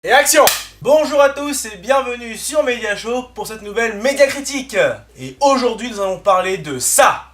Et action! Bonjour à tous et bienvenue sur Media Show pour cette nouvelle média critique. Et aujourd'hui nous allons parler de ça.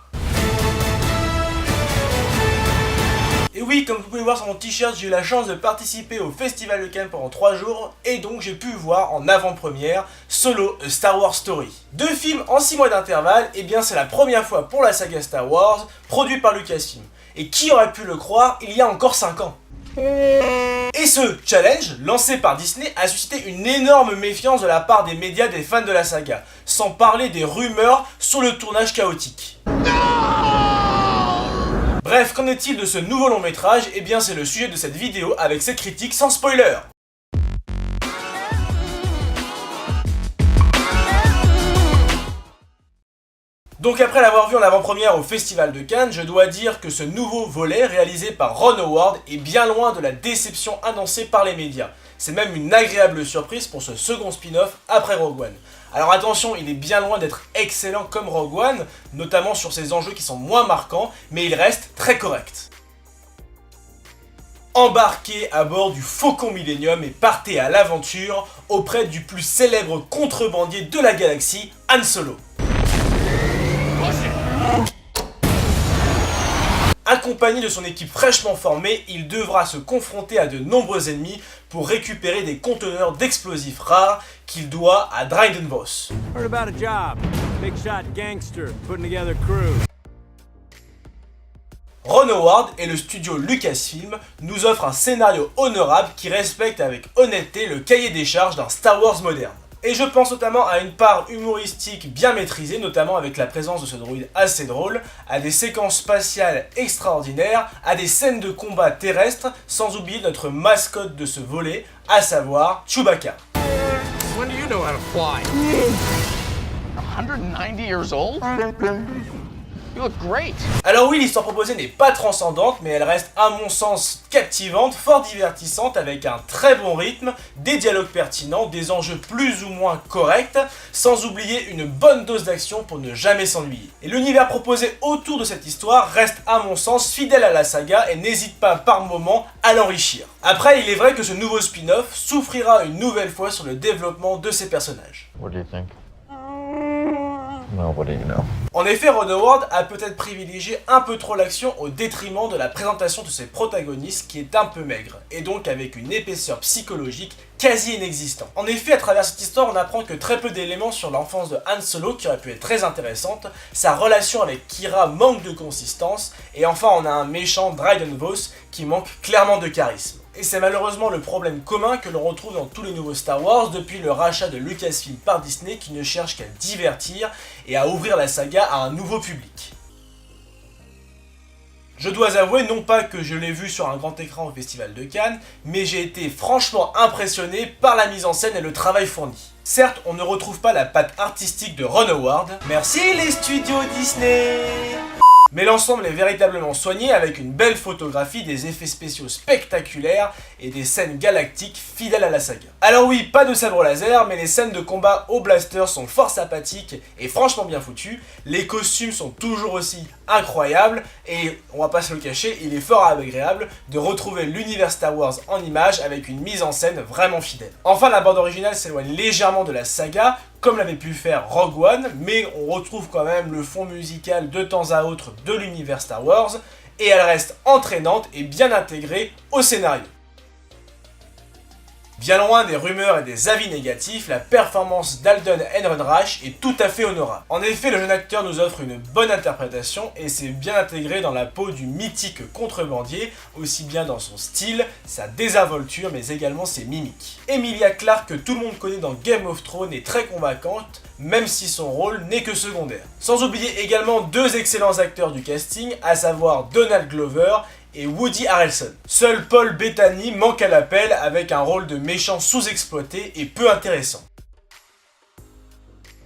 Et oui, comme vous pouvez voir sur mon t-shirt, j'ai eu la chance de participer au Festival de Cannes pendant 3 jours et donc j'ai pu voir en avant-première Solo, A Star Wars Story. 2 films en 6 mois d'intervalle, et bien c'est la première fois pour la saga Star Wars, produit par Lucasfilm. Et qui aurait pu le croire il y a encore 5 ans? Et ce challenge, lancé par Disney, a suscité une énorme méfiance de la part des médias des fans de la saga, sans parler des rumeurs sur le tournage chaotique. Bref, qu'en est-il de ce nouveau long métrage? Eh bien c'est le sujet de cette vidéo avec ses critiques sans spoiler. Donc après l'avoir vu en avant-première au Festival de Cannes, je dois dire que ce nouveau volet réalisé par Ron Howard est bien loin de la déception annoncée par les médias. C'est même une agréable surprise pour ce second spin-off après Rogue One. Alors attention, il est bien loin d'être excellent comme Rogue One, notamment sur ses enjeux qui sont moins marquants, mais il reste très correct. Embarquez à bord du Faucon Millenium et partez à l'aventure auprès du plus célèbre contrebandier de la galaxie, Han Solo. Accompagné de son équipe fraîchement formée, il devra se confronter à de nombreux ennemis pour récupérer des conteneurs d'explosifs rares qu'il doit à Dryden Voss. Ron Howard et le studio Lucasfilm nous offrent un scénario honorable qui respecte avec honnêteté le cahier des charges d'un Star Wars moderne. Et je pense notamment à une part humoristique bien maîtrisée, notamment avec la présence de ce droïde assez drôle, à des séquences spatiales extraordinaires, à des scènes de combat terrestres, sans oublier notre mascotte de ce volet, à savoir Chewbacca. When do you know how to fly? 190 years old? You look great. Alors oui, l'histoire proposée n'est pas transcendante, mais elle reste à mon sens captivante, fort divertissante, avec un très bon rythme, des dialogues pertinents, des enjeux plus ou moins corrects, sans oublier une bonne dose d'action pour ne jamais s'ennuyer. Et l'univers proposé autour de cette histoire reste à mon sens fidèle à la saga et n'hésite pas par moments à l'enrichir. Après, il est vrai que ce nouveau spin-off souffrira une nouvelle fois sur le développement de ses personnages. What do you think? Well, what do you know? En effet, Ron Howard a peut-être privilégié un peu trop l'action au détriment de la présentation de ses protagonistes qui est un peu maigre, et donc avec une épaisseur psychologique quasi inexistante. En effet, à travers cette histoire, on apprend que très peu d'éléments sur l'enfance de Han Solo qui aurait pu être très intéressante, sa relation avec Qi'ra manque de consistance, et enfin on a un méchant Dryden Voss qui manque clairement de charisme. Et c'est malheureusement le problème commun que l'on retrouve dans tous les nouveaux Star Wars depuis le rachat de Lucasfilm par Disney qui ne cherche qu'à divertir et à ouvrir la saga à un nouveau public. Je dois avouer non pas que je l'ai vu sur un grand écran au Festival de Cannes, mais j'ai été franchement impressionné par la mise en scène et le travail fourni. Certes, on ne retrouve pas la patte artistique de Ron Howard, merci les studios Disney! Mais l'ensemble est véritablement soigné avec une belle photographie, des effets spéciaux spectaculaires et des scènes galactiques fidèles à la saga. Alors oui, pas de sabre laser, mais les scènes de combat au blaster sont fort sympathiques et franchement bien foutues. Les costumes sont toujours aussi incroyables et, on va pas se le cacher, il est fort agréable de retrouver l'univers Star Wars en images avec une mise en scène vraiment fidèle. Enfin, la bande originale s'éloigne légèrement de la saga, comme l'avait pu faire Rogue One, mais on retrouve quand même le fond musical de temps à autre de l'univers Star Wars, et elle reste entraînante et bien intégrée au scénario. Bien loin des rumeurs et des avis négatifs, la performance d'Alden Ehrenreich est tout à fait honorable. En effet, le jeune acteur nous offre une bonne interprétation et s'est bien intégré dans la peau du mythique contrebandier, aussi bien dans son style, sa désinvolture, mais également ses mimiques. Emilia Clarke, que tout le monde connaît dans Game of Thrones, est très convaincante, même si son rôle n'est que secondaire. Sans oublier également 2 excellents acteurs du casting, à savoir Donald Glover et Woody Harrelson. Seul Paul Bettany manque à l'appel avec un rôle de méchant sous-exploité et peu intéressant.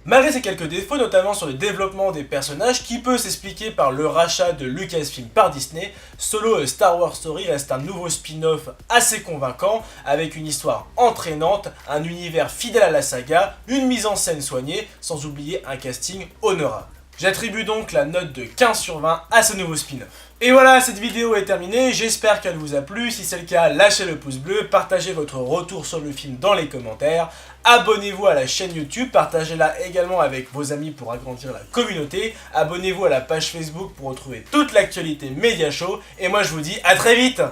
Malgré ces quelques défauts, notamment sur le développement des personnages qui peut s'expliquer par le rachat de Lucasfilm par Disney, Solo, A Star Wars Story reste un nouveau spin-off assez convaincant avec une histoire entraînante, un univers fidèle à la saga, une mise en scène soignée, sans oublier un casting honorable. J'attribue donc la note de 15 sur 20 à ce nouveau spin-off. Et voilà, cette vidéo est terminée, j'espère qu'elle vous a plu. Si c'est le cas, lâchez le pouce bleu, partagez votre retour sur le film dans les commentaires, abonnez-vous à la chaîne YouTube, partagez-la également avec vos amis pour agrandir la communauté, abonnez-vous à la page Facebook pour retrouver toute l'actualité Média Show, et moi je vous dis à très vite.